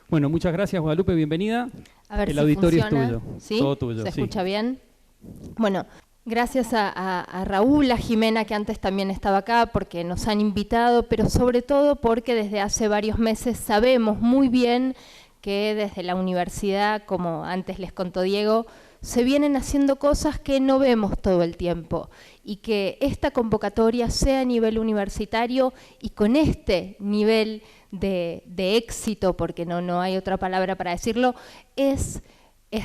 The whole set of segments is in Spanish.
Bueno, muchas gracias, Guadalupe, bienvenida. A ver El si auditorio funciona. es tuyo. ¿Sí? Todo tuyo. ¿Se sí. escucha bien? Bueno, gracias a Raúl, a Jimena, que antes también estaba acá, porque nos han invitado, pero sobre todo porque desde hace varios meses sabemos muy bien que desde la universidad, como antes les contó Diego, se vienen haciendo cosas que no vemos todo el tiempo y que esta convocatoria sea a nivel universitario y con este nivel de éxito, porque no hay otra palabra para decirlo, es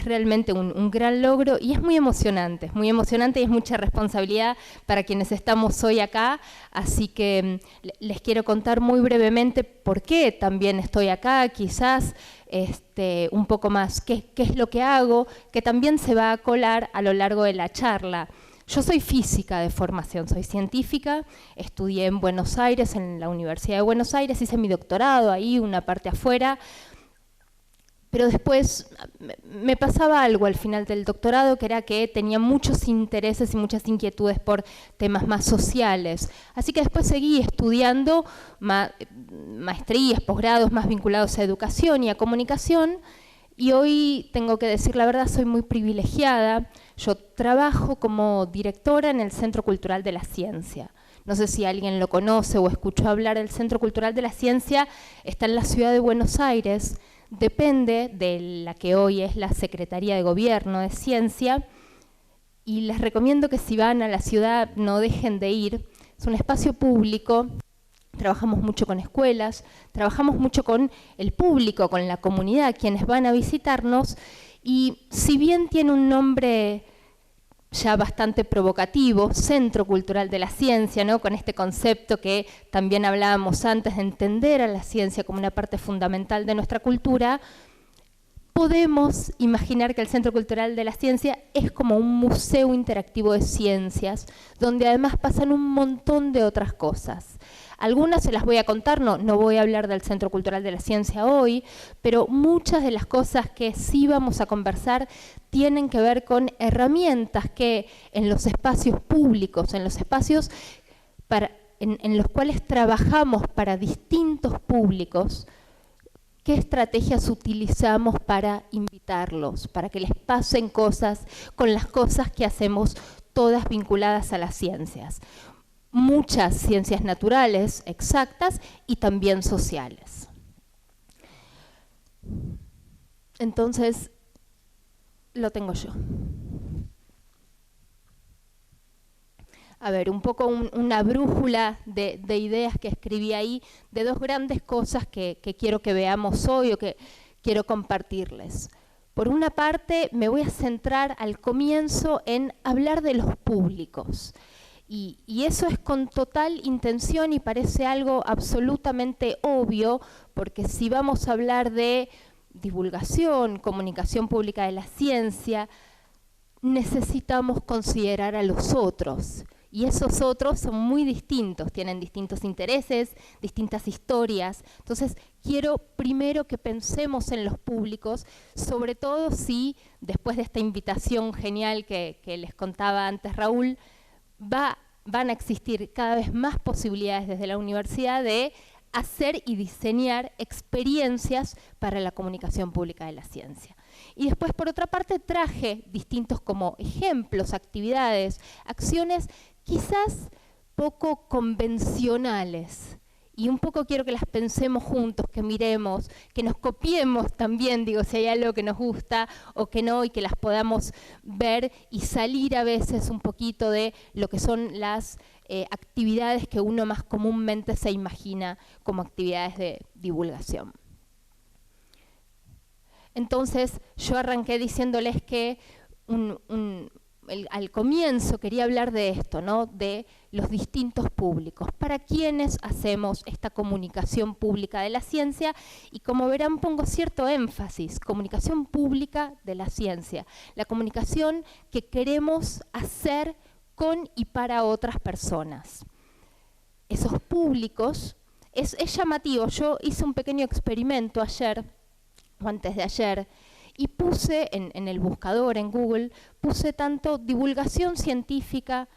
realmente un gran logro y es muy emocionante y es mucha responsabilidad para quienes estamos hoy acá, así que les quiero contar muy brevemente por qué también estoy acá, quizás un poco más qué es lo que hago, que también se va a colar a lo largo de la charla. Yo soy física de formación, soy científica, estudié en Buenos Aires, en la Universidad de Buenos Aires, hice mi doctorado ahí, una parte afuera. Pero después me pasaba algo al final del doctorado, que era que tenía muchos intereses y muchas inquietudes por temas más sociales. Así que después seguí estudiando maestrías, posgrados más vinculados a educación y a comunicación. Y hoy, tengo que decir la verdad, soy muy privilegiada. Yo trabajo como directora en el Centro Cultural de la Ciencia. No sé si alguien lo conoce o escuchó hablar del Centro Cultural de la Ciencia. Está en la ciudad de Buenos Aires. Depende de la que hoy es la Secretaría de Gobierno de Ciencia, y les recomiendo que si van a la ciudad no dejen de ir. Es un espacio público, trabajamos mucho con escuelas, trabajamos mucho con el público, con la comunidad, quienes van a visitarnos, y si bien tiene un nombre ya bastante provocativo, Centro Cultural de la Ciencia, ¿no? Con este concepto que también hablábamos antes de entender a la ciencia como una parte fundamental de nuestra cultura, podemos imaginar que el Centro Cultural de la Ciencia es como un museo interactivo de ciencias, donde además pasan un montón de otras cosas. Algunas se las voy a contar, no voy a hablar del Centro Cultural de la Ciencia hoy, pero muchas de las cosas que sí vamos a conversar tienen que ver con herramientas que en los espacios públicos, en los espacios en los cuales trabajamos para distintos públicos, ¿qué estrategias utilizamos para invitarlos, para que les pasen cosas con las cosas que hacemos todas vinculadas a las ciencias? Muchas ciencias naturales, exactas y también sociales. Entonces, lo tengo yo. A ver, un poco una brújula de ideas que escribí ahí, de dos grandes cosas que quiero que veamos hoy o que quiero compartirles. Por una parte, me voy a centrar al comienzo en hablar de los públicos. Y eso es con total intención y parece algo absolutamente obvio, porque si vamos a hablar de divulgación, comunicación pública de la ciencia, necesitamos considerar a los otros. Y esos otros son muy distintos, tienen distintos intereses, distintas historias. Entonces, quiero primero que pensemos en los públicos, sobre todo si, después de esta invitación genial que les contaba antes Raúl, van a existir cada vez más posibilidades desde la universidad de hacer y diseñar experiencias para la comunicación pública de la ciencia. Y después, por otra parte, traje distintos como ejemplos, actividades, acciones quizás poco convencionales. Y un poco quiero que las pensemos juntos, que miremos, que nos copiemos también, digo, si hay algo que nos gusta o que no, y que las podamos ver y salir a veces un poquito de lo que son las actividades que uno más comúnmente se imagina como actividades de divulgación. Entonces, yo arranqué diciéndoles que al comienzo quería hablar de esto, ¿no? De los distintos públicos, para quienes hacemos esta comunicación pública de la ciencia, y como verán pongo cierto énfasis, comunicación pública de la ciencia, la comunicación que queremos hacer con y para otras personas. Esos públicos, es llamativo, yo hice un pequeño experimento ayer, o antes de ayer, y puse en el buscador, en Google, puse tanto divulgación científica,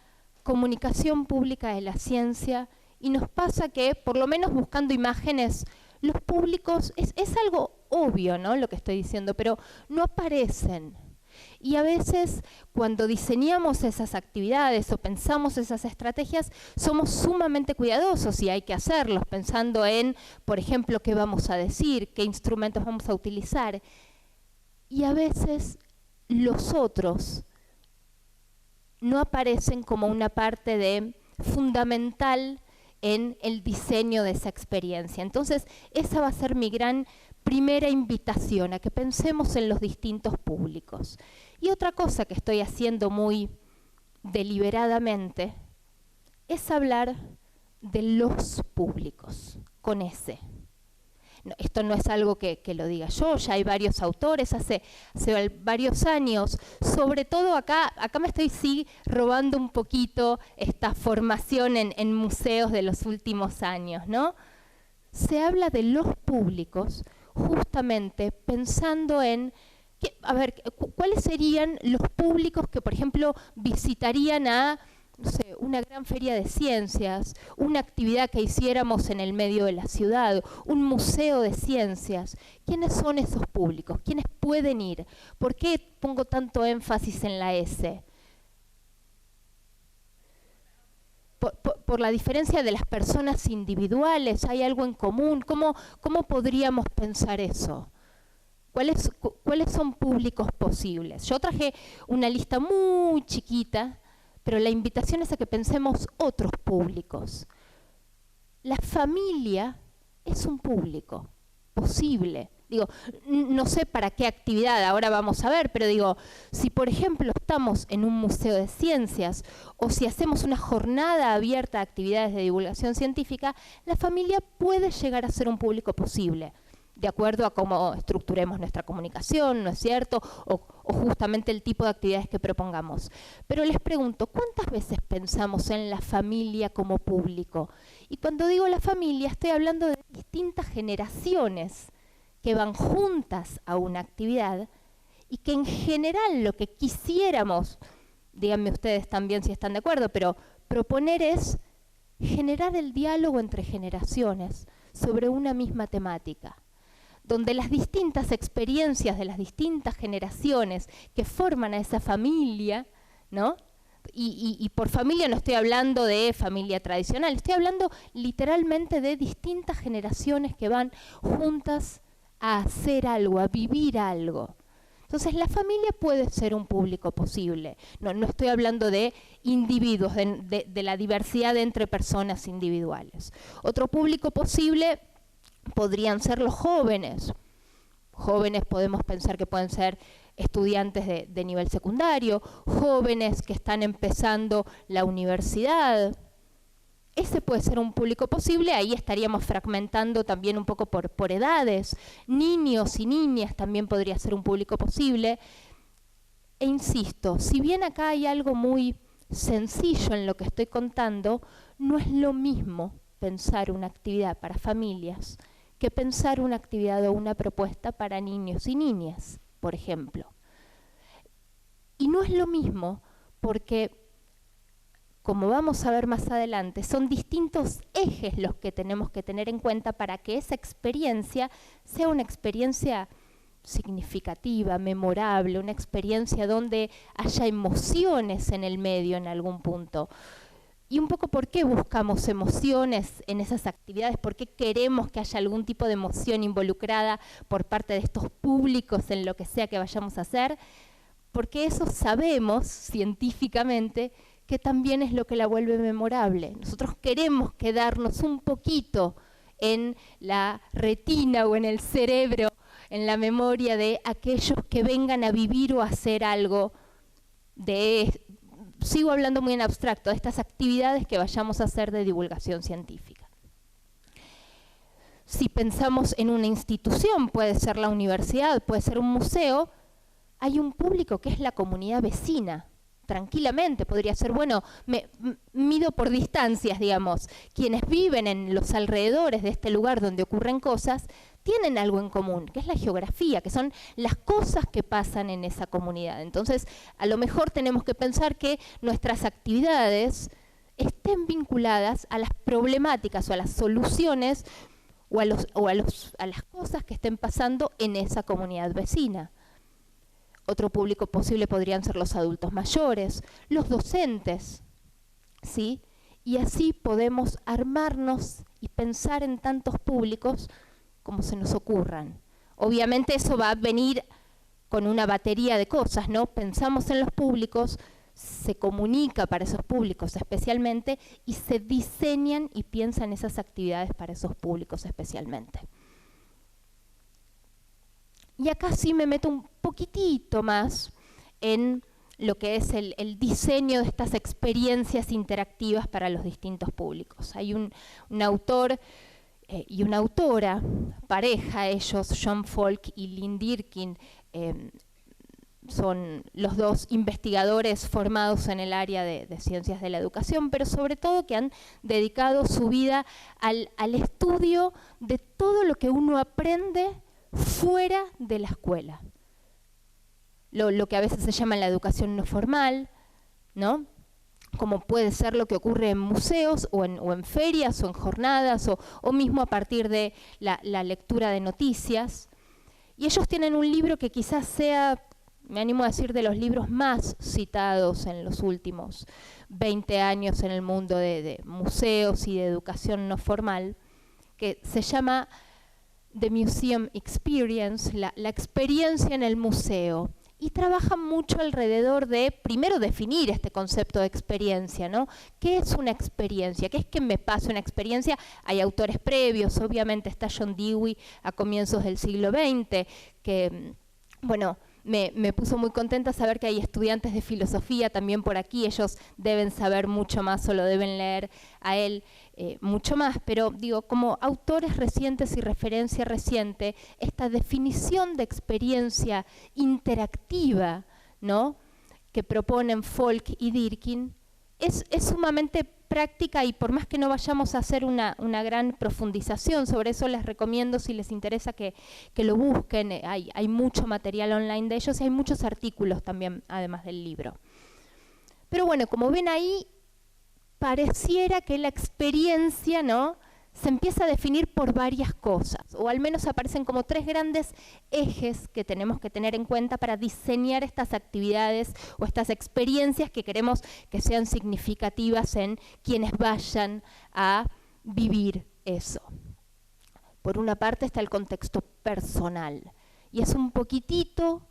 comunicación pública de la ciencia, y nos pasa que, por lo menos buscando imágenes, los públicos es algo obvio, ¿no?, lo que estoy diciendo, pero no aparecen. Y a veces cuando diseñamos esas actividades o pensamos esas estrategias, somos sumamente cuidadosos y hay que hacerlos, pensando en, por ejemplo, qué vamos a decir, qué instrumentos vamos a utilizar. Y a veces los otros no aparecen como una parte fundamental en el diseño de esa experiencia. Entonces, esa va a ser mi gran primera invitación, a que pensemos en los distintos públicos. Y otra cosa que estoy haciendo muy deliberadamente es hablar de los públicos, con S. No, esto no es algo que lo diga yo, ya hay varios autores hace varios años, sobre todo acá me estoy robando un poquito esta formación en museos de los últimos años, ¿no? Se habla de los públicos justamente pensando en, ¿cuáles serían los públicos que, por ejemplo, visitarían a, no sé, una gran feria de ciencias, una actividad que hiciéramos en el medio de la ciudad, un museo de ciencias? ¿Quiénes son esos públicos? ¿Quiénes pueden ir? ¿Por qué pongo tanto énfasis en la S? Por la diferencia de las personas individuales, ¿hay algo en común? ¿Cómo podríamos pensar eso? ¿Cuáles son públicos posibles? Yo traje una lista muy chiquita, pero la invitación es a que pensemos otros públicos. La familia es un público posible. Digo, no sé para qué actividad, ahora vamos a ver, pero digo, si por ejemplo estamos en un museo de ciencias o si hacemos una jornada abierta a actividades de divulgación científica, la familia puede llegar a ser un público posible, de acuerdo a cómo estructuremos nuestra comunicación, ¿no es cierto? O justamente el tipo de actividades que propongamos. Pero les pregunto, ¿cuántas veces pensamos en la familia como público? Y cuando digo la familia, estoy hablando de distintas generaciones que van juntas a una actividad y que en general lo que quisiéramos, díganme ustedes también si están de acuerdo, pero proponer es generar el diálogo entre generaciones sobre una misma temática, donde las distintas experiencias de las distintas generaciones que forman a esa familia, ¿no? Y por familia no estoy hablando de familia tradicional, estoy hablando literalmente de distintas generaciones que van juntas a hacer algo, a vivir algo. Entonces la familia puede ser un público posible. No estoy hablando de individuos, de la diversidad entre personas individuales. Otro público posible podrían ser los jóvenes. Jóvenes podemos pensar que pueden ser estudiantes de nivel secundario, jóvenes que están empezando la universidad. Ese puede ser un público posible, ahí estaríamos fragmentando también un poco por edades. Niños y niñas también podría ser un público posible. E insisto, si bien acá hay algo muy sencillo en lo que estoy contando, no es lo mismo pensar una actividad para familias que pensar una actividad o una propuesta para niños y niñas, por ejemplo. Y no es lo mismo porque, como vamos a ver más adelante, son distintos ejes los que tenemos que tener en cuenta para que esa experiencia sea una experiencia significativa, memorable, una experiencia donde haya emociones en el medio en algún punto. Y un poco por qué buscamos emociones en esas actividades, por qué queremos que haya algún tipo de emoción involucrada por parte de estos públicos en lo que sea que vayamos a hacer, porque eso sabemos científicamente que también es lo que la vuelve memorable. Nosotros queremos quedarnos un poquito en la retina o en el cerebro, en la memoria de aquellos que vengan a vivir o a hacer algo sigo hablando muy en abstracto, de estas actividades que vayamos a hacer de divulgación científica. Si pensamos en una institución, puede ser la universidad, puede ser un museo, hay un público que es la comunidad vecina. Tranquilamente podría ser, bueno, mido por distancias, digamos. Quienes viven en los alrededores de este lugar donde ocurren cosas, tienen algo en común, que es la geografía, que son las cosas que pasan en esa comunidad. Entonces, a lo mejor tenemos que pensar que nuestras actividades estén vinculadas a las problemáticas o a las soluciones o a las cosas que estén pasando en esa comunidad vecina. Otro público posible podrían ser los adultos mayores, los docentes, ¿sí? Y así podemos armarnos y pensar en tantos públicos como se nos ocurran. Obviamente eso va a venir con una batería de cosas, ¿no? Pensamos en los públicos, se comunica para esos públicos especialmente y se diseñan y piensan esas actividades para esos públicos especialmente. Y acá sí me meto un poquitito más en lo que es el diseño de estas experiencias interactivas para los distintos públicos. Hay un autor y una autora, pareja ellos, John Falk y Lynn Dirkin, son los dos investigadores formados en el área de ciencias de la educación, pero sobre todo que han dedicado su vida al estudio de todo lo que uno aprende fuera de la escuela. Lo que a veces se llama la educación no formal, ¿no? Como puede ser lo que ocurre en museos o en ferias o en jornadas o mismo a partir de la lectura de noticias. Y ellos tienen un libro que quizás sea, me animo a decir, de los libros más citados en los últimos 20 años en el mundo de museos y de educación no formal, que se llama The Museum Experience, la experiencia en el museo. Y trabajan mucho alrededor de, primero, definir este concepto de experiencia, ¿no? ¿Qué es una experiencia? ¿Qué es que me pasa una experiencia? Hay autores previos, obviamente está John Dewey a comienzos del siglo XX, que, bueno, me puso muy contenta saber que hay estudiantes de filosofía también por aquí, ellos deben saber mucho más o lo deben leer a él mucho más, pero digo, como autores recientes y referencia reciente, esta definición de experiencia interactiva, ¿no?, que proponen Falk y Dirkin, es sumamente práctica y por más que no vayamos a hacer una gran profundización sobre eso, les recomiendo, si les interesa, que lo busquen. Hay mucho material online de ellos y hay muchos artículos también, además del libro. Pero bueno, como ven ahí, pareciera que la experiencia, ¿no?, se empieza a definir por varias cosas, o al menos aparecen como 3 grandes ejes que tenemos que tener en cuenta para diseñar estas actividades o estas experiencias que queremos que sean significativas en quienes vayan a vivir eso. Por una parte está el contexto personal, y es un poquitito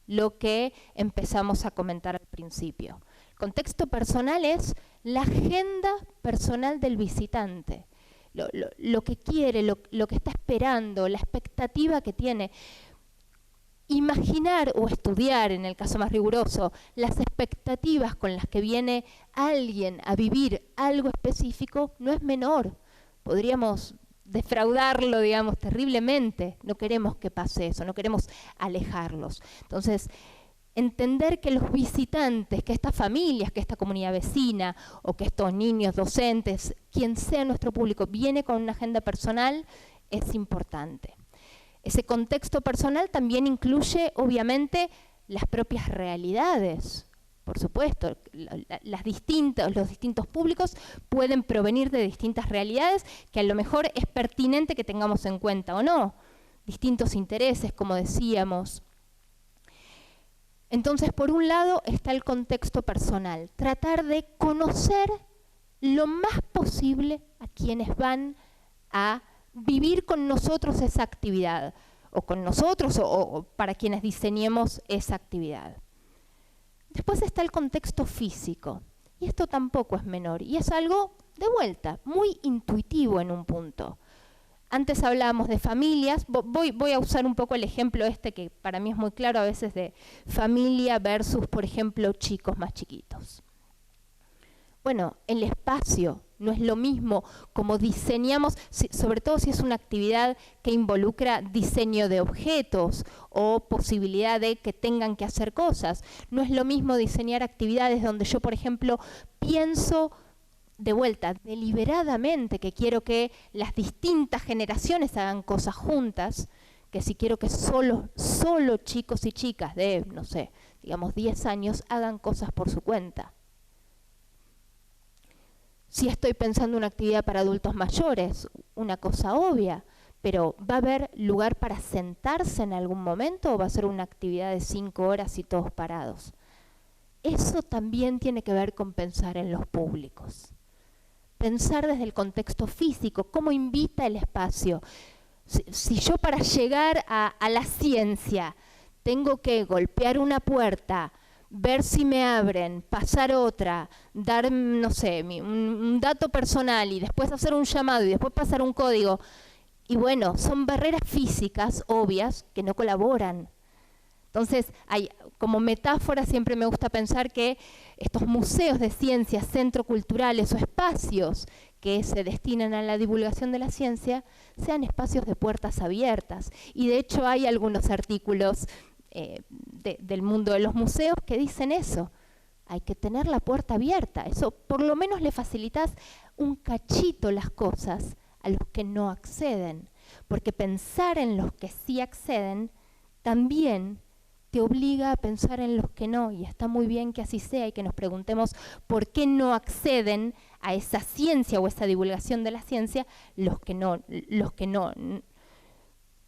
lo que empezamos a comentar al principio. El contexto personal es la agenda personal del visitante. Lo que quiere, lo que está esperando, la expectativa que tiene. Imaginar o estudiar, en el caso más riguroso, las expectativas con las que viene alguien a vivir algo específico no es menor. Podríamos defraudarlo, digamos, terriblemente. No queremos que pase eso, no queremos alejarlos. Entonces, entender que los visitantes, que estas familias, que esta comunidad vecina o que estos niños, docentes, quien sea nuestro público, viene con una agenda personal, es importante. Ese contexto personal también incluye, obviamente, las propias realidades. Por supuesto, los distintos públicos pueden provenir de distintas realidades que a lo mejor es pertinente que tengamos en cuenta o no. Distintos intereses, como decíamos. Entonces, por un lado está el contexto personal, tratar de conocer lo más posible a quienes van a vivir con nosotros esa actividad, o con nosotros o para quienes diseñemos esa actividad. Después está el contexto físico, y esto tampoco es menor, y es algo, de vuelta, muy intuitivo en un punto. Antes hablábamos de familias, voy a usar un poco el ejemplo este que para mí es muy claro a veces de familia versus, por ejemplo, chicos más chiquitos. Bueno, el espacio no es lo mismo como diseñamos, sobre todo si es una actividad que involucra diseño de objetos o posibilidad de que tengan que hacer cosas. No es lo mismo diseñar actividades donde yo, por ejemplo, pienso de vuelta, deliberadamente, que quiero que las distintas generaciones hagan cosas juntas, que si quiero que solo chicos y chicas de, no sé, digamos 10 años hagan cosas por su cuenta. Si estoy pensando una actividad para adultos mayores, una cosa obvia, pero ¿va a haber lugar para sentarse en algún momento o va a ser una actividad de 5 horas y todos parados? Eso también tiene que ver con pensar en los públicos. Pensar desde el contexto físico, cómo invita el espacio. Si yo para llegar a la ciencia tengo que golpear una puerta, ver si me abren, pasar otra, dar, no sé, un dato personal y después hacer un llamado y después pasar un código, y bueno, son barreras físicas obvias que no colaboran. Entonces, como metáfora siempre me gusta pensar que estos museos de ciencia, centros culturales o espacios que se destinan a la divulgación de la ciencia, sean espacios de puertas abiertas. Y de hecho hay algunos artículos del mundo de los museos que dicen eso. Hay que tener la puerta abierta. Eso por lo menos le facilitas un cachito las cosas a los que no acceden. Porque pensar en los que sí acceden también te obliga a pensar en los que no, y está muy bien que así sea y que nos preguntemos por qué no acceden a esa ciencia o esa divulgación de la ciencia los que no,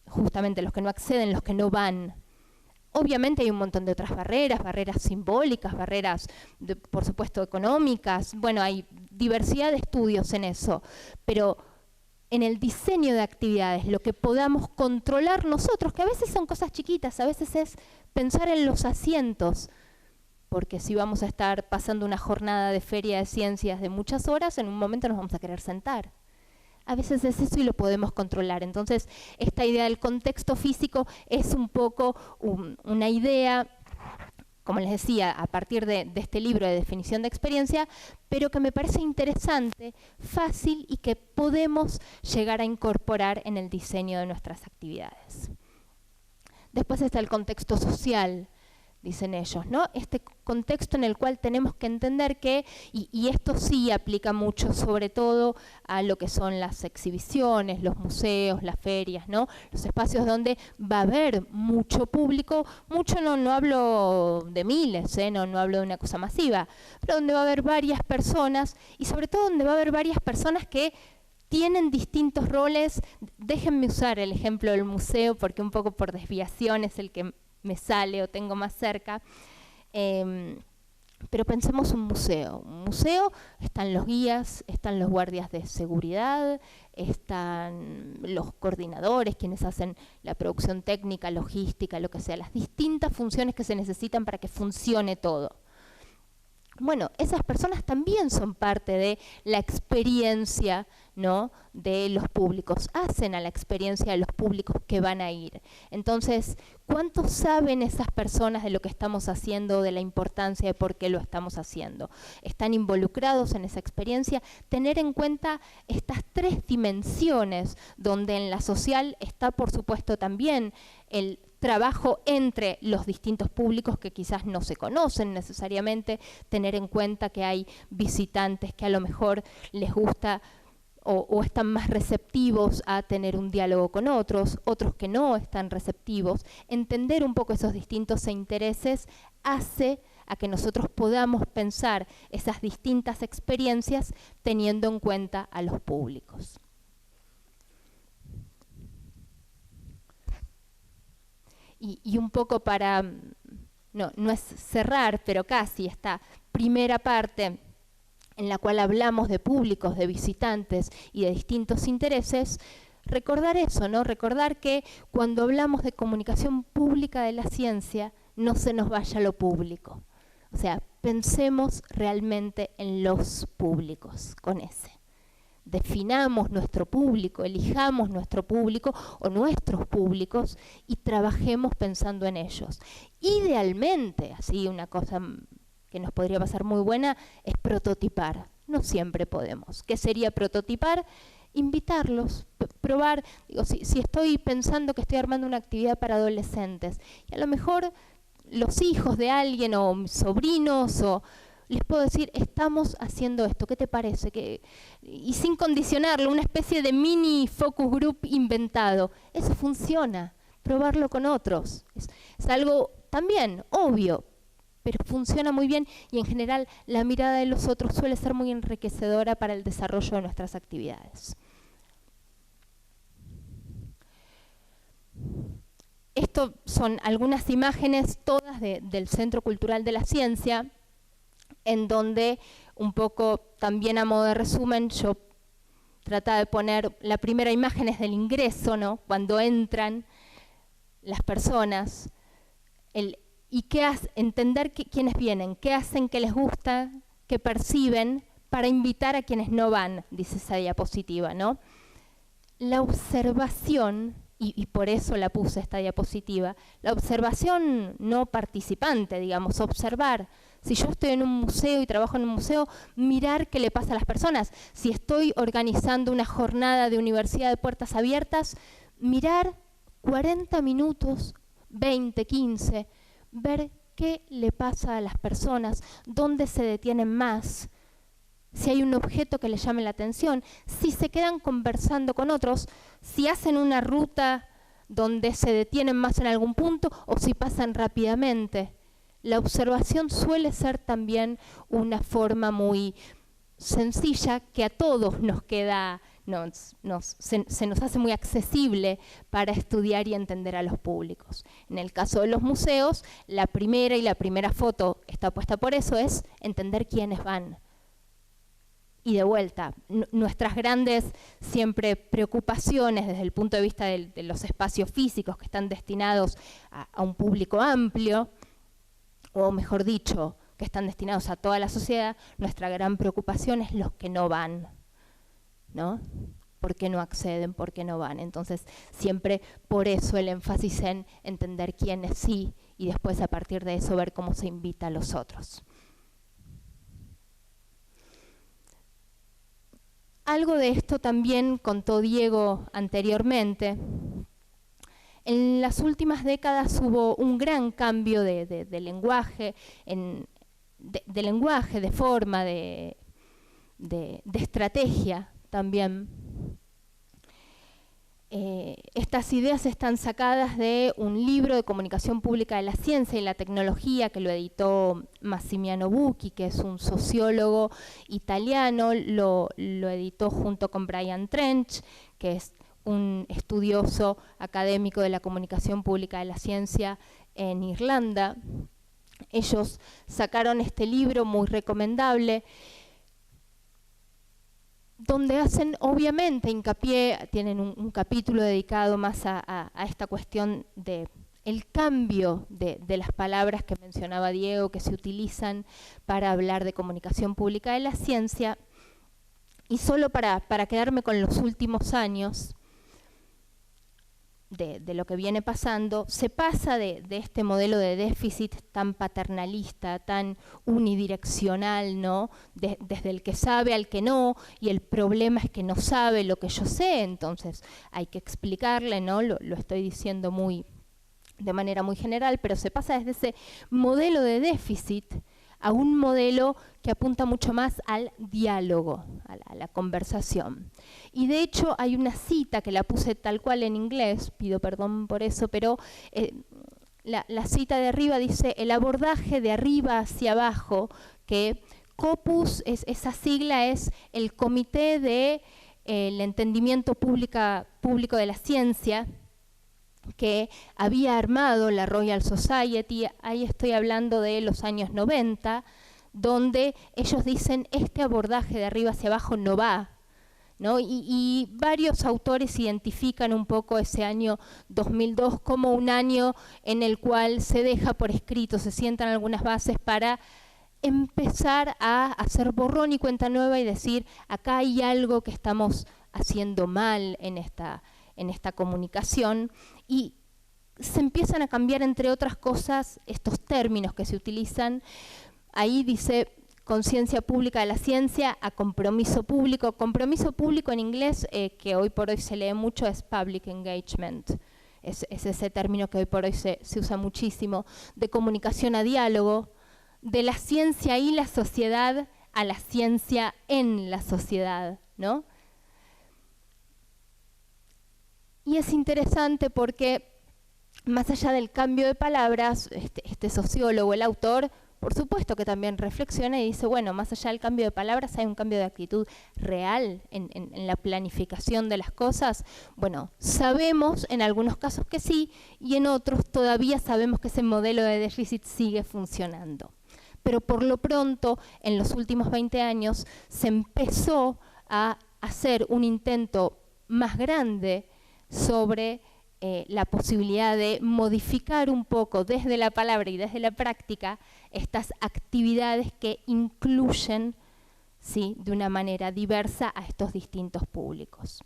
justamente los que no acceden, los que no van. Obviamente hay un montón de otras barreras simbólicas, barreras, por supuesto, económicas. Bueno, hay diversidad de estudios en eso, pero en el diseño de actividades, lo que podamos controlar nosotros, que a veces son cosas chiquitas, a veces es pensar en los asientos, porque si vamos a estar pasando una jornada de feria de ciencias de muchas horas, en un momento nos vamos a querer sentar. A veces es eso y lo podemos controlar. Entonces, esta idea del contexto físico es un poco una idea, como les decía, a partir de este libro de definición de experiencia, pero que me parece interesante, fácil y que podemos llegar a incorporar en el diseño de nuestras actividades. Después está el contexto social, dicen ellos, ¿no? Este contexto en el cual tenemos que entender que, y esto sí aplica mucho sobre todo a lo que son las exhibiciones, los museos, las ferias, ¿no? Los espacios donde va a haber mucho público, mucho no hablo de miles, no hablo de una cosa masiva, pero donde va a haber varias personas y sobre todo donde va a haber varias personas que tienen distintos roles. Déjenme usar el ejemplo del museo porque un poco por desviación es el que me sale o tengo más cerca, pero pensemos un museo. Un museo, están los guías, están los guardias de seguridad, están los coordinadores, quienes hacen la producción técnica, logística, lo que sea, las distintas funciones que se necesitan para que funcione todo. Bueno, esas personas también son parte de la experiencia, ¿no?, de los públicos, hacen a la experiencia de los públicos que van a ir. Entonces, ¿cuánto saben esas personas de lo que estamos haciendo, de la importancia de por qué lo estamos haciendo? ¿Están involucrados en esa experiencia? Tener en cuenta estas 3 dimensiones, donde en la social está, por supuesto, también el trabajo entre los distintos públicos que quizás no se conocen necesariamente, tener en cuenta que hay visitantes que a lo mejor les gusta o están más receptivos a tener un diálogo con otros que no están receptivos. Entender un poco esos distintos intereses hace a que nosotros podamos pensar esas distintas experiencias teniendo en cuenta a los públicos. Y un poco para, no es cerrar, pero casi esta primera parte en la cual hablamos de públicos, de visitantes y de distintos intereses, recordar eso, ¿no? Recordar que cuando hablamos de comunicación pública de la ciencia, no se nos vaya lo público. O sea, pensemos realmente en los públicos, con ese. Definamos nuestro público, elijamos nuestro público o nuestros públicos y trabajemos pensando en ellos. Idealmente, así una cosa que nos podría pasar muy buena, es prototipar. No siempre podemos. ¿Qué sería prototipar? Invitarlos, probar. Digo, si estoy pensando que estoy armando una actividad para adolescentes, y a lo mejor los hijos de alguien o mis sobrinos, o les puedo decir, estamos haciendo esto, ¿qué te parece? Y sin condicionarlo, una especie de mini focus group inventado. Eso funciona, probarlo con otros. Es algo también obvio, pero funciona muy bien y en general la mirada de los otros suele ser muy enriquecedora para el desarrollo de nuestras actividades. Esto son algunas imágenes, todas del Centro Cultural de la Ciencia, en donde, un poco también a modo de resumen, yo trataba de poner, la primera imagen es del ingreso, ¿no? Cuando entran las personas, y entender quiénes vienen, qué hacen, qué les gusta, qué perciben, para invitar a quienes no van, dice esa diapositiva, ¿no? La observación, y por eso la puse esta diapositiva, la observación no participante, digamos, observar. Si yo estoy en un museo y trabajo en un museo, mirar qué le pasa a las personas. Si estoy organizando una jornada de universidad de puertas abiertas, mirar 40 minutos, 20, 15, ver qué le pasa a las personas, dónde se detienen más, si hay un objeto que les llame la atención, si se quedan conversando con otros, si hacen una ruta donde se detienen más en algún punto o si pasan rápidamente. La observación suele ser también una forma muy sencilla que a todos nos queda, se nos hace muy accesible para estudiar y entender a los públicos. En el caso de los museos, la primera foto está puesta por eso, es entender quiénes van. Y de vuelta, nuestras grandes siempre preocupaciones desde el punto de vista de los espacios físicos que están destinados a un público amplio, o mejor dicho, que están destinados a toda la sociedad, nuestra gran preocupación es los que no van, ¿no? ¿Por qué no acceden? ¿Por qué no van? Entonces, siempre por eso el énfasis en entender quiénes sí, y después a partir de eso ver cómo se invita a los otros. Algo de esto también contó Diego anteriormente. En las últimas décadas hubo un gran cambio de lenguaje, de lenguaje, de forma, de estrategia también. Estas ideas están sacadas de un libro de comunicación pública de la ciencia y la tecnología que lo editó Massimiano Bucchi, que es un sociólogo italiano, lo editó junto con Brian Trench, que es un estudioso académico de la comunicación pública de la ciencia en Irlanda. Ellos sacaron este libro muy recomendable, donde hacen obviamente hincapié, tienen un capítulo dedicado más a esta cuestión de el cambio de las palabras que mencionaba Diego, que se utilizan para hablar de comunicación pública de la ciencia. Y solo para quedarme con los últimos años de lo que viene pasando, se pasa de este modelo de déficit tan paternalista, tan unidireccional, ¿no? Desde el que sabe al que no, y el problema es que no sabe lo que yo sé, entonces hay que explicarle, ¿no? Lo estoy diciendo de manera muy general, pero se pasa desde ese modelo de déficit a un modelo que apunta mucho más al diálogo, a la conversación. Y de hecho hay una cita que la puse tal cual en inglés, pido perdón por eso, pero la cita de arriba dice: el abordaje de arriba hacia abajo, que COPUS, esa sigla es el Comité de el Entendimiento Público de la Ciencia, que había armado la Royal Society, ahí estoy hablando de los años 90, donde ellos dicen este abordaje de arriba hacia abajo no va, ¿no? Y varios autores identifican un poco ese año 2002 como un año en el cual se deja por escrito, se sientan algunas bases para empezar a hacer borrón y cuenta nueva y decir, acá hay algo que estamos haciendo mal en esta comunicación, y se empiezan a cambiar, entre otras cosas, estos términos que se utilizan. Ahí dice conciencia pública de la ciencia a compromiso público. Compromiso público en inglés, que hoy por hoy se lee mucho, es public engagement. Es ese término que hoy por hoy se usa muchísimo, de comunicación a diálogo, de la ciencia y la sociedad a la ciencia en la sociedad, ¿no? Y es interesante porque, más allá del cambio de palabras, este sociólogo, el autor, por supuesto que también reflexiona y dice, bueno, más allá del cambio de palabras, hay un cambio de actitud real en la planificación de las cosas. Bueno, sabemos en algunos casos que sí, y en otros todavía sabemos que ese modelo de déficit sigue funcionando. Pero por lo pronto, en los últimos 20 años, se empezó a hacer un intento más grande sobre la posibilidad de modificar un poco desde la palabra y desde la práctica estas actividades que incluyen, ¿sí?, de una manera diversa a estos distintos públicos.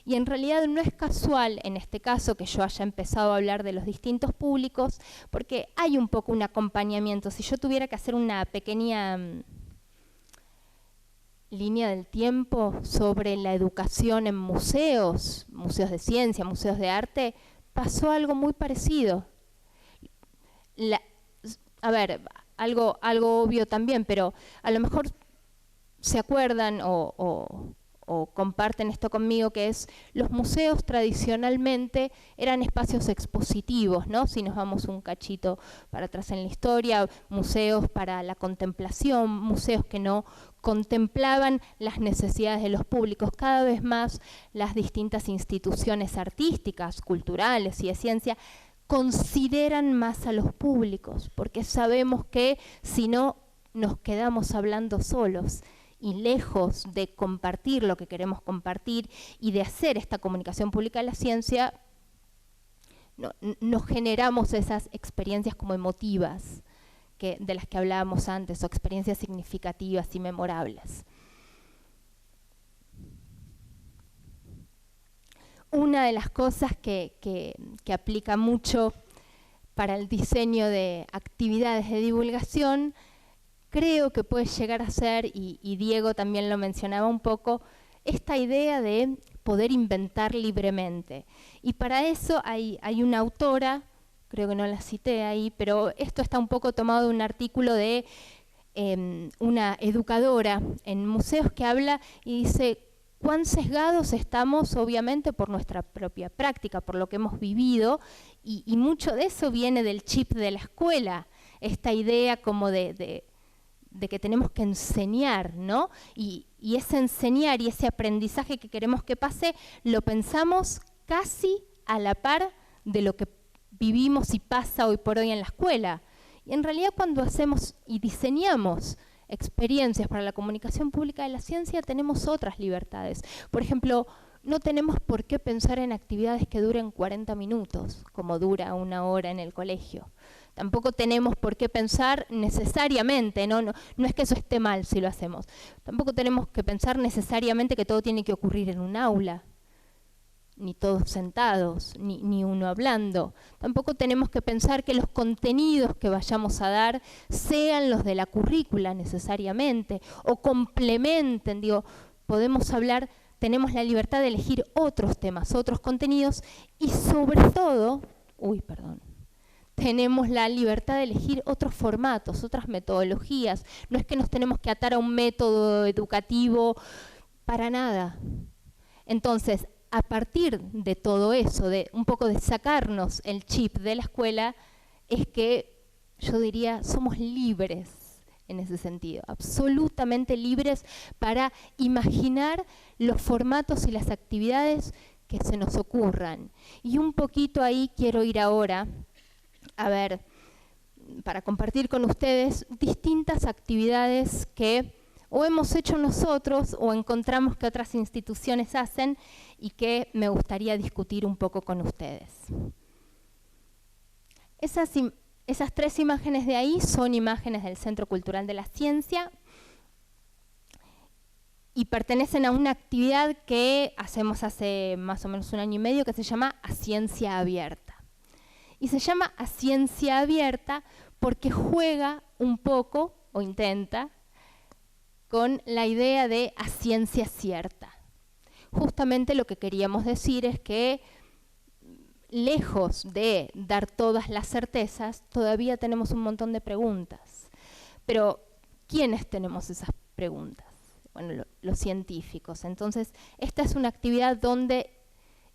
Y en realidad no es casual, en este caso, que yo haya empezado a hablar de los distintos públicos, porque hay un poco un acompañamiento. Si yo tuviera que hacer una pequeña línea del tiempo sobre la educación en museos, museos de ciencia, museos de arte, pasó algo muy parecido. A ver, algo obvio también, pero a lo mejor se acuerdan o comparten esto conmigo, que es, los museos tradicionalmente eran espacios expositivos, ¿no? Si nos vamos un cachito para atrás en la historia, museos para la contemplación, museos que no contemplaban las necesidades de los públicos. Cada vez más las distintas instituciones artísticas, culturales y de ciencia consideran más a los públicos, porque sabemos que si no nos quedamos hablando solos y lejos de compartir lo que queremos compartir y de hacer esta comunicación pública de la ciencia, no generamos esas experiencias como emotivas de las que hablábamos antes, o experiencias significativas y memorables. Una de las cosas que aplica mucho para el diseño de actividades de divulgación, creo que puede llegar a ser, y Diego también lo mencionaba un poco, esta idea de poder inventar libremente. Y para eso hay una autora, creo que no la cité ahí, pero esto está un poco tomado de un artículo de una educadora en museos que habla y dice cuán sesgados estamos, obviamente, por nuestra propia práctica, por lo que hemos vivido, y mucho de eso viene del chip de la escuela, esta idea como de que tenemos que enseñar, ¿no? Y ese enseñar y ese aprendizaje que queremos que pase, lo pensamos casi a la par de lo que vivimos y pasa hoy por hoy en la escuela. Y en realidad cuando hacemos y diseñamos experiencias para la comunicación pública de la ciencia, tenemos otras libertades. Por ejemplo, no tenemos por qué pensar en actividades que duren 40 minutos, como dura una hora en el colegio. Tampoco tenemos por qué pensar necesariamente, no es que eso esté mal si lo hacemos. Tampoco tenemos que pensar necesariamente que todo tiene que ocurrir en un aula, ni todos sentados, ni uno hablando. Tampoco tenemos que pensar que los contenidos que vayamos a dar sean los de la currícula necesariamente, o complementen, podemos hablar, tenemos la libertad de elegir otros temas, otros contenidos, y sobre todo, tenemos la libertad de elegir otros formatos, otras metodologías. No es que nos tenemos que atar a un método educativo, para nada. Entonces, a partir de todo eso, de un poco de sacarnos el chip de la escuela, es que yo diría, somos libres en ese sentido, absolutamente libres para imaginar los formatos y las actividades que se nos ocurran. Y un poquito ahí quiero ir ahora, a ver, para compartir con ustedes distintas actividades que o hemos hecho nosotros o encontramos que otras instituciones hacen y que me gustaría discutir un poco con ustedes. Esas tres imágenes de ahí son imágenes del Centro Cultural de la Ciencia y pertenecen a una actividad que hacemos hace más o menos 1 año y medio que se llama A Ciencia Abierta. Y se llama A Ciencia Abierta porque juega un poco, o intenta, con la idea de a ciencia cierta. Justamente lo que queríamos decir es que, lejos de dar todas las certezas, todavía tenemos un montón de preguntas. Pero, ¿quiénes tenemos esas preguntas? Bueno, los científicos. Entonces, esta es una actividad donde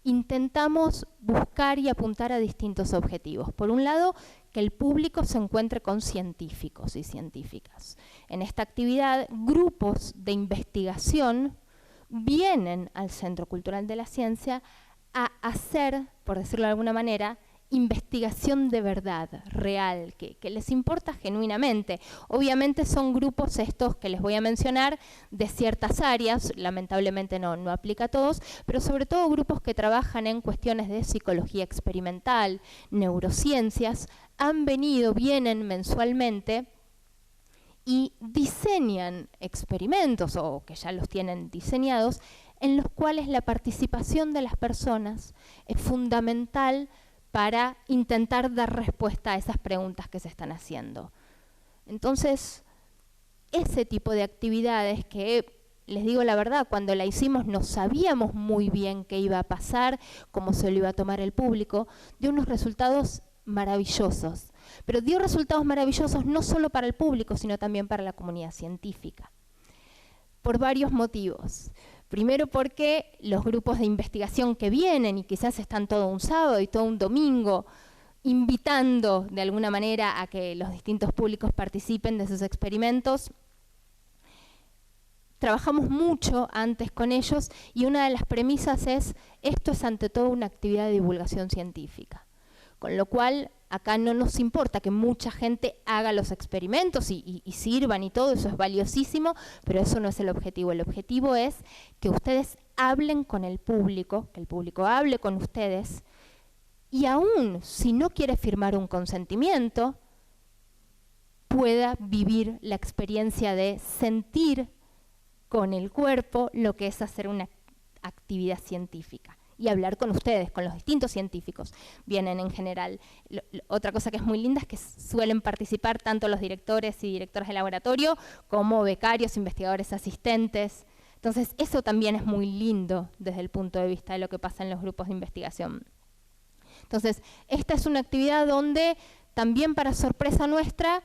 intentamos buscar y apuntar a distintos objetivos. Por un lado, que el público se encuentre con científicos y científicas. En esta actividad, grupos de investigación vienen al Centro Cultural de la Ciencia a hacer, por decirlo de alguna manera, investigación de verdad, real, que les importa genuinamente. Obviamente son grupos estos que les voy a mencionar de ciertas áreas, lamentablemente no aplica a todos, pero sobre todo grupos que trabajan en cuestiones de psicología experimental, neurociencias, vienen mensualmente y diseñan experimentos, o que ya los tienen diseñados, en los cuales la participación de las personas es fundamental para intentar dar respuesta a esas preguntas que se están haciendo. Entonces, ese tipo de actividades que, les digo la verdad, cuando la hicimos no sabíamos muy bien qué iba a pasar, cómo se lo iba a tomar el público, dio unos resultados maravillosos. Pero dio resultados maravillosos no solo para el público, sino también para la comunidad científica. Por varios motivos. Primero porque los grupos de investigación que vienen y quizás están todo un sábado y todo un domingo invitando de alguna manera a que los distintos públicos participen de sus experimentos, trabajamos mucho antes con ellos y una de las premisas es, esto es ante todo una actividad de divulgación científica. Con lo cual, acá no nos importa que mucha gente haga los experimentos y sirvan y todo, eso es valiosísimo, pero eso no es el objetivo. El objetivo es que ustedes hablen con el público, que el público hable con ustedes, y aún si no quiere firmar un consentimiento, pueda vivir la experiencia de sentir con el cuerpo lo que es hacer una actividad científica. Y hablar con ustedes, con los distintos científicos. Vienen en general. Otra cosa que es muy linda es que suelen participar tanto los directores y directoras de laboratorio como becarios, investigadores asistentes. Entonces, eso también es muy lindo desde el punto de vista de lo que pasa en los grupos de investigación. Entonces, esta es una actividad donde también para sorpresa nuestra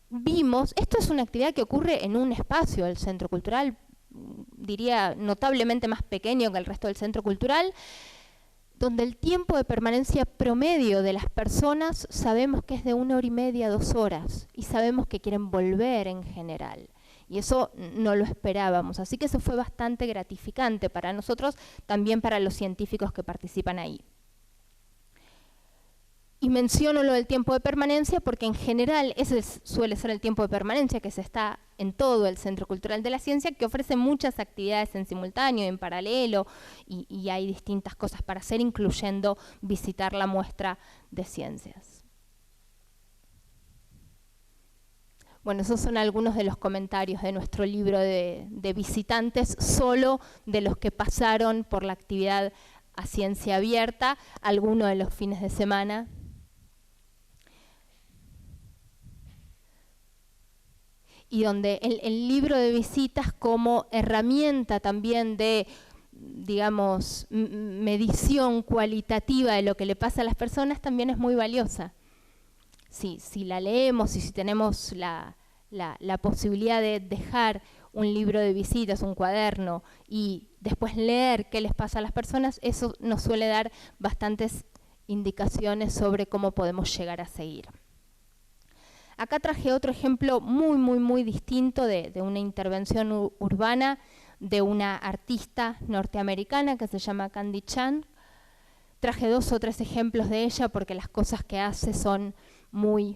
vimos, esto es una actividad que ocurre en un espacio del Centro Cultural, diría notablemente más pequeño que el resto del Centro Cultural, donde el tiempo de permanencia promedio de las personas sabemos que es de 1 hora y media, 2 horas, y sabemos que quieren volver en general. Y eso no lo esperábamos, así que eso fue bastante gratificante para nosotros, también para los científicos que participan ahí. Y menciono lo del tiempo de permanencia porque en general ese suele ser el tiempo de permanencia que se está en todo el Centro Cultural de la Ciencia, que ofrece muchas actividades en simultáneo, en paralelo, y hay distintas cosas para hacer, incluyendo visitar la muestra de ciencias. Bueno, esos son algunos de los comentarios de nuestro libro de visitantes, solo de los que pasaron por la actividad a ciencia abierta, algunos de los fines de semana. Y donde el libro de visitas como herramienta también de, digamos, medición cualitativa de lo que le pasa a las personas también es muy valiosa. Si la leemos y si tenemos la posibilidad de dejar un libro de visitas, un cuaderno, y después leer qué les pasa a las personas, eso nos suele dar bastantes indicaciones sobre cómo podemos llegar a seguir. Acá traje otro ejemplo muy distinto de una intervención urbana de una artista norteamericana que se llama Candy Chan. Traje 2 o 3 ejemplos de ella porque las cosas que hace son muy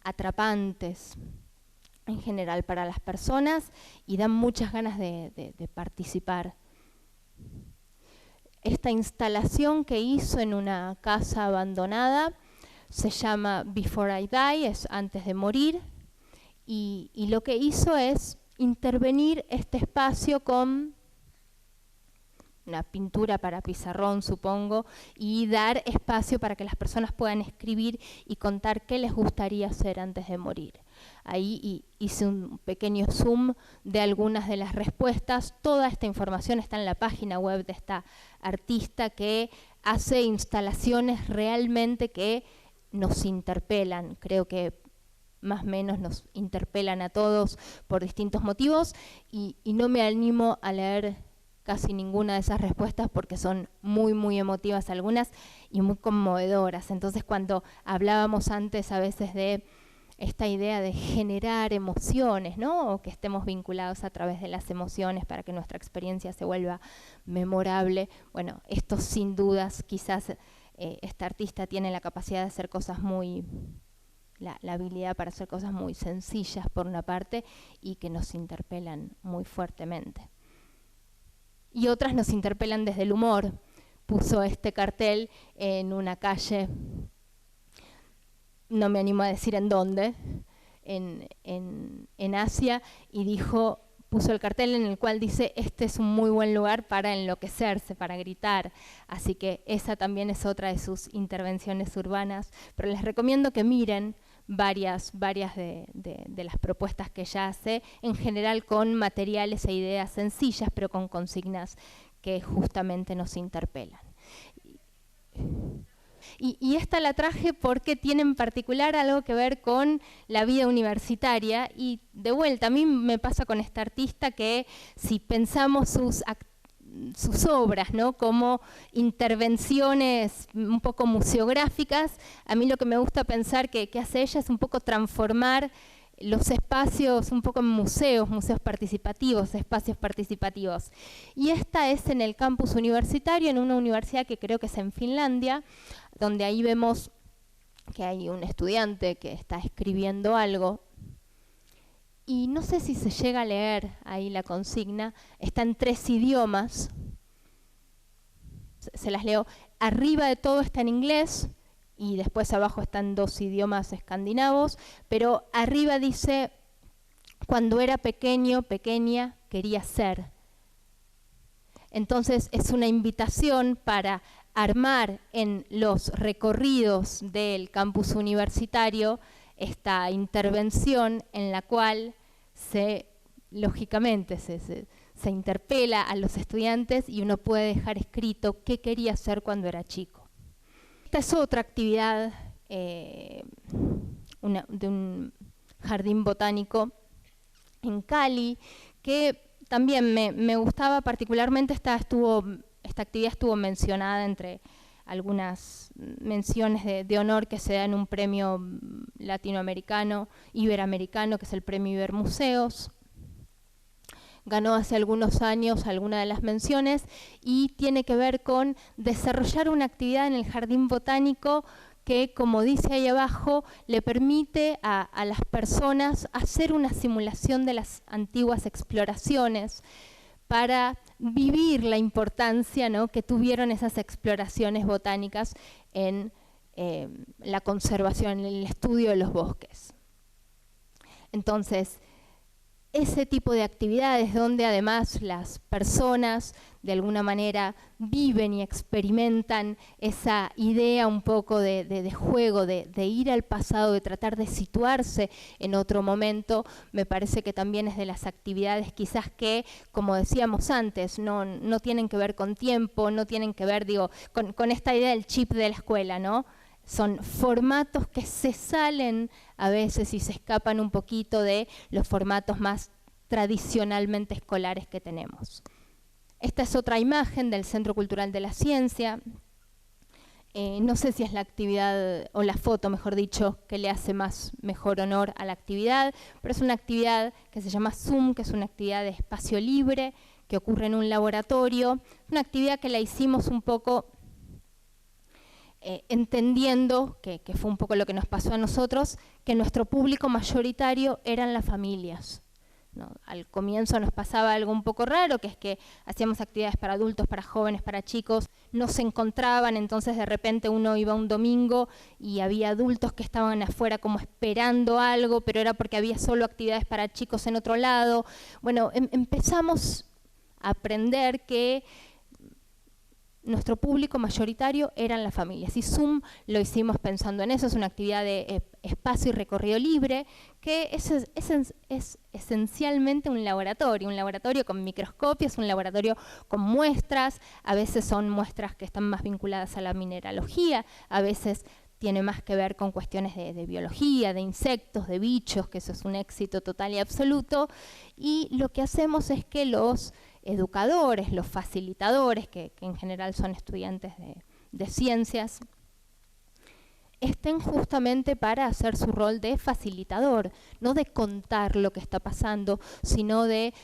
atrapantes en general para las personas y dan muchas ganas de participar. Esta instalación que hizo en una casa abandonada se llama Before I Die, es antes de morir, y lo que hizo es intervenir este espacio con una pintura para pizarrón, supongo, y dar espacio para que las personas puedan escribir y contar qué les gustaría hacer antes de morir. Ahí hice un pequeño zoom de algunas de las respuestas. Toda esta información está en la página web de esta artista que hace instalaciones realmente que nos interpelan. Creo que más o menos nos interpelan a todos por distintos motivos y no me animo a leer casi ninguna de esas respuestas porque son muy, muy emotivas algunas y muy conmovedoras. Entonces, cuando hablábamos antes a veces de esta idea de generar emociones, ¿no? O que estemos vinculados a través de las emociones para que nuestra experiencia se vuelva memorable. Bueno, esto sin dudas, quizás este artista tiene la capacidad de hacer cosas muy... La habilidad para hacer cosas muy sencillas por una parte y que nos interpelan muy fuertemente. Y otras nos interpelan desde el humor. Puso este cartel en una calle, no me animo a decir en dónde, en Asia, y puso el cartel en el cual dice: este es un muy buen lugar para enloquecerse, para gritar. Así que esa también es otra de sus intervenciones urbanas. Pero les recomiendo que miren varias de las propuestas que ella hace, en general con materiales e ideas sencillas, pero con consignas que justamente nos interpelan. Y esta la traje porque tiene en particular algo que ver con la vida universitaria, y de vuelta, a mí me pasa con esta artista que si pensamos sus obras, ¿no?, como intervenciones un poco museográficas, a mí lo que me gusta pensar que hace ella es un poco transformar los espacios un poco en museos participativos, espacios participativos. Y esta es en el campus universitario, en una universidad que creo que es en Finlandia, donde ahí vemos que hay un estudiante que está escribiendo algo. Y no sé si se llega a leer ahí la consigna, está en 3 idiomas, se las leo. Arriba de todo está en inglés y después abajo están 2 idiomas escandinavos, pero arriba dice: cuando era pequeño, pequeña, quería ser. Entonces es una invitación para armar en los recorridos del campus universitario esta intervención en la cual lógicamente se interpela a los estudiantes y uno puede dejar escrito qué quería hacer cuando era chico. Esta es otra actividad de un jardín botánico en Cali, que también me gustaba particularmente. Esta actividad estuvo mencionada entre algunas menciones de honor que se da en un premio latinoamericano, iberoamericano, que es el premio Ibermuseos. Ganó hace algunos años alguna de las menciones y tiene que ver con desarrollar una actividad en el jardín botánico que, como dice ahí abajo, le permite a las personas hacer una simulación de las antiguas exploraciones para vivir la importancia, ¿no?, que tuvieron esas exploraciones botánicas en la conservación, en el estudio de los bosques. Entonces, ese tipo de actividades donde además las personas de alguna manera viven y experimentan esa idea un poco de juego, de ir al pasado, de tratar de situarse en otro momento, me parece que también es de las actividades quizás que, como decíamos antes, no tienen que ver con tiempo, no tienen que ver, con esta idea del chip de la escuela, ¿no? Son formatos que se salen a veces y se escapan un poquito de los formatos más tradicionalmente escolares que tenemos. Esta es otra imagen del Centro Cultural de la Ciencia. No sé si es la actividad, o la foto, mejor dicho, que le hace mejor honor a la actividad, pero es una actividad que se llama Zoom, que es una actividad de espacio libre, que ocurre en un laboratorio. Una actividad que la hicimos un poco entendiendo, que fue un poco lo que nos pasó a nosotros, que nuestro público mayoritario eran las familias, ¿no? Al comienzo nos pasaba algo un poco raro, que es que hacíamos actividades para adultos, para jóvenes, para chicos, no se encontraban, entonces de repente uno iba un domingo y había adultos que estaban afuera como esperando algo, pero era porque había solo actividades para chicos en otro lado. Bueno, empezamos a aprender que nuestro público mayoritario eran las familias, y Zoom lo hicimos pensando en eso. Es una actividad de espacio y recorrido libre, que es esencialmente un laboratorio con microscopios, un laboratorio con muestras. A veces son muestras que están más vinculadas a la mineralogía, a veces tiene más que ver con cuestiones de biología, de insectos, de bichos, que eso es un éxito total y absoluto. Y lo que hacemos es que los educadores, los facilitadores, que en general son estudiantes de ciencias, estén justamente para hacer su rol de facilitador, no de contar lo que está pasando, sino de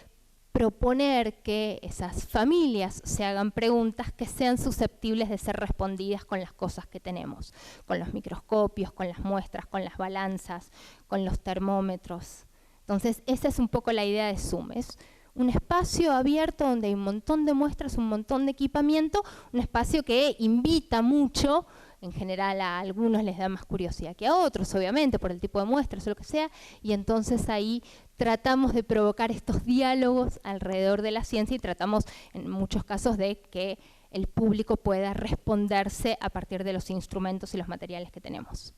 proponer que esas familias se hagan preguntas que sean susceptibles de ser respondidas con las cosas que tenemos, con los microscopios, con las muestras, con las balanzas, con los termómetros. Entonces, esa es un poco la idea de Zoom. Es un espacio abierto donde hay un montón de muestras, un montón de equipamiento, un espacio que invita mucho. En general a algunos les da más curiosidad que a otros, obviamente, por el tipo de muestras o lo que sea, y entonces ahí tratamos de provocar estos diálogos alrededor de la ciencia y tratamos en muchos casos de que el público pueda responderse a partir de los instrumentos y los materiales que tenemos.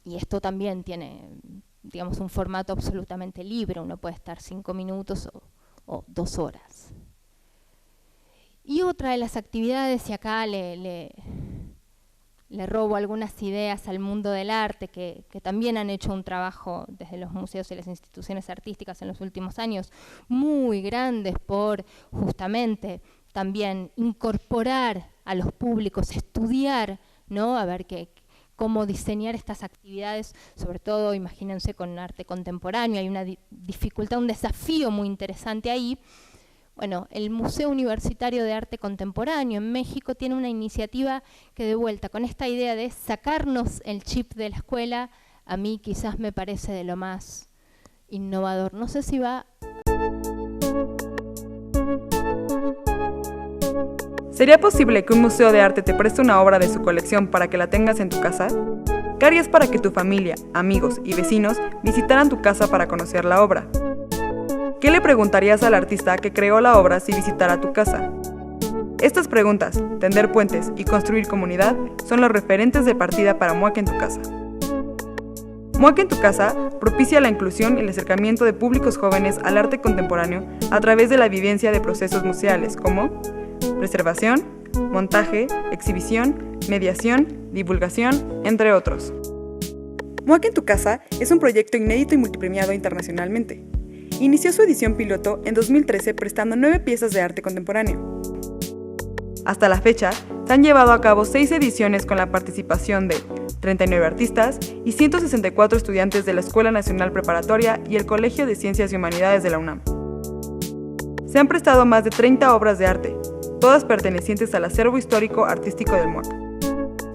Y esto también tiene, digamos, un formato absolutamente libre, uno puede estar 5 minutos o 2 horas. Y otra de las actividades, y acá le robo algunas ideas al mundo del arte, que también han hecho un trabajo desde los museos y las instituciones artísticas en los últimos años, muy grandes por justamente también incorporar a los públicos, estudiar, ¿no? A ver cómo diseñar estas actividades, sobre todo, imagínense, con arte contemporáneo, hay una dificultad, un desafío muy interesante ahí. Bueno, el Museo Universitario de Arte Contemporáneo en México tiene una iniciativa que, de vuelta, con esta idea de sacarnos el chip de la escuela, a mí quizás me parece de lo más innovador. No sé si va... ¿Sería posible que un museo de arte te preste una obra de su colección para que la tengas en tu casa? ¿Qué harías para que tu familia, amigos y vecinos visitaran tu casa para conocer la obra? ¿Qué le preguntarías al artista que creó la obra si visitara tu casa? Estas preguntas, tender puentes y construir comunidad son los referentes de partida para MUAC en tu casa. MUAC en tu casa propicia la inclusión y el acercamiento de públicos jóvenes al arte contemporáneo a través de la vivencia de procesos museales como preservación, montaje, exhibición, mediación, divulgación, entre otros. MUAC en tu casa es un proyecto inédito y multipremiado internacionalmente. Inició su edición piloto en 2013 prestando 9 piezas de arte contemporáneo. Hasta la fecha, se han llevado a cabo 6 ediciones con la participación de 39 artistas y 164 estudiantes de la Escuela Nacional Preparatoria y el Colegio de Ciencias y Humanidades de la UNAM. Se han prestado más de 30 obras de arte, todas pertenecientes al acervo histórico artístico del MUAC.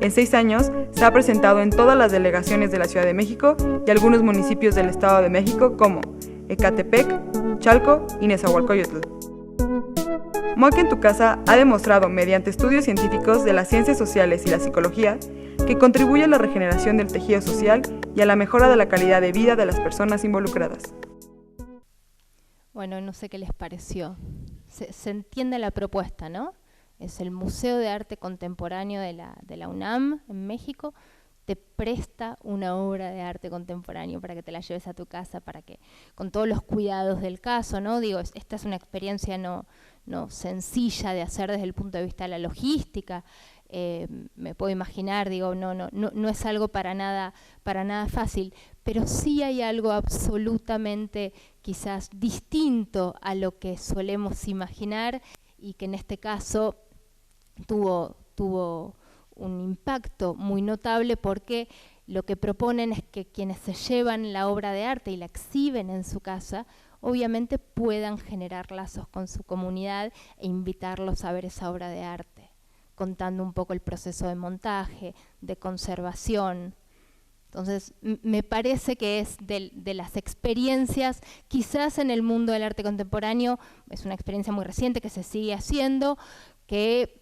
En 6 años, se ha presentado en todas las delegaciones de la Ciudad de México y algunos municipios del Estado de México como Ecatepec, Chalco y Nezahualcóyotl. MUAC en tu casa ha demostrado mediante estudios científicos de las ciencias sociales y la psicología que contribuye a la regeneración del tejido social y a la mejora de la calidad de vida de las personas involucradas. Bueno, no sé qué les pareció. Se entiende la propuesta, ¿no? Es el Museo de Arte Contemporáneo de la UNAM en México, te presta una obra de arte contemporáneo para que te la lleves a tu casa, para que, con todos los cuidados del caso, ¿no? Digo, esta es una experiencia no sencilla de hacer desde el punto de vista de la logística. Me puedo imaginar, digo, no es algo para nada fácil, pero sí hay algo absolutamente quizás distinto a lo que solemos imaginar y que en este caso tuvo un impacto muy notable, porque lo que proponen es que quienes se llevan la obra de arte y la exhiben en su casa, obviamente puedan generar lazos con su comunidad e invitarlos a ver esa obra de arte, contando un poco el proceso de montaje, de conservación. Entonces, me parece que es de las experiencias, quizás en el mundo del arte contemporáneo, es una experiencia muy reciente que se sigue haciendo, que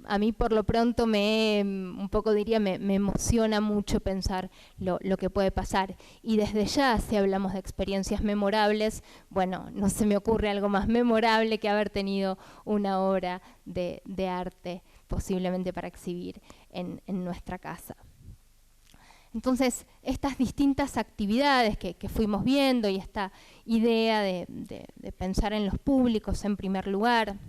a mí por lo pronto me emociona mucho pensar lo que puede pasar. Y desde ya, si hablamos de experiencias memorables, bueno, no se me ocurre algo más memorable que haber tenido una obra de arte posiblemente para exhibir en nuestra casa. Entonces, estas distintas actividades que fuimos viendo y esta idea de pensar en los públicos en primer lugar,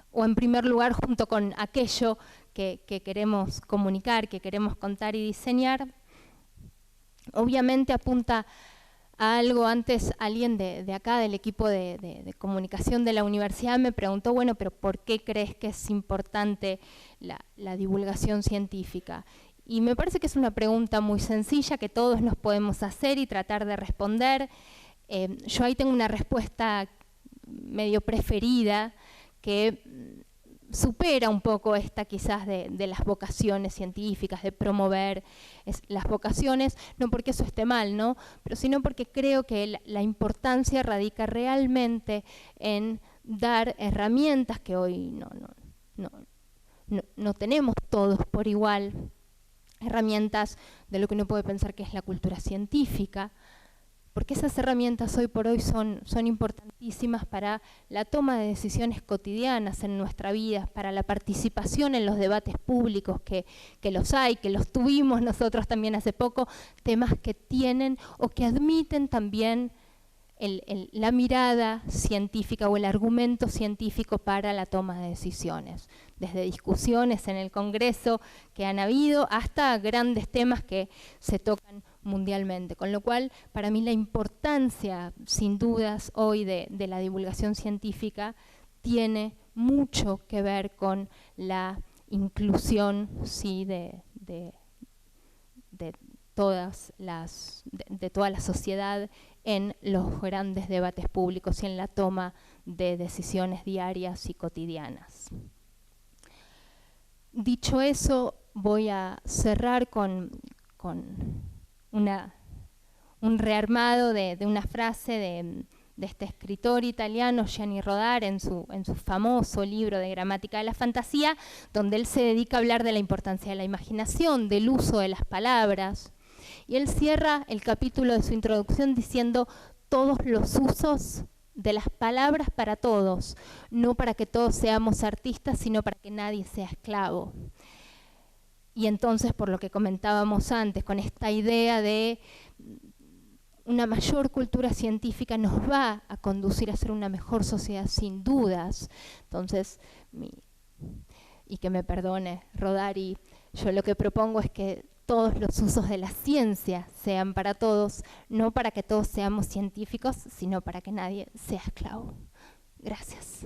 o en primer lugar junto con aquello que queremos comunicar, que queremos contar y diseñar, obviamente apunta a algo. Antes alguien de acá, del equipo de comunicación de la universidad, me preguntó, bueno, pero ¿por qué crees que es importante la divulgación científica? Y me parece que es una pregunta muy sencilla que todos nos podemos hacer y tratar de responder. Yo ahí tengo una respuesta medio preferida que supera un poco esta quizás de las vocaciones científicas, de promover las vocaciones, no porque eso esté mal, ¿no? Pero sino porque creo que la importancia radica realmente en dar herramientas que hoy no tenemos todos por igual, herramientas de lo que uno puede pensar que es la cultura científica, porque esas herramientas hoy por hoy son importantísimas para la toma de decisiones cotidianas en nuestra vida, para la participación en los debates públicos que los hay, que los tuvimos nosotros también hace poco, temas que tienen o que admiten también la mirada científica o el argumento científico para la toma de decisiones, desde discusiones en el Congreso que han habido hasta grandes temas que se tocan mundialmente. Con lo cual, para mí la importancia, sin dudas, hoy de la divulgación científica tiene mucho que ver con la inclusión, sí, de toda la sociedad en los grandes debates públicos y en la toma de decisiones diarias y cotidianas. Dicho eso, voy a cerrar con un rearmado de una frase de este escritor italiano, Gianni Rodari, en su famoso libro de Gramática de la Fantasía, donde él se dedica a hablar de la importancia de la imaginación, del uso de las palabras. Y él cierra el capítulo de su introducción diciendo todos los usos de las palabras para todos, no para que todos seamos artistas, sino para que nadie sea esclavo. Y entonces, por lo que comentábamos antes, con esta idea de una mayor cultura científica nos va a conducir a ser una mejor sociedad, sin dudas. Entonces, y que me perdone Rodari, yo lo que propongo es que todos los usos de la ciencia sean para todos, no para que todos seamos científicos, sino para que nadie sea esclavo. Gracias.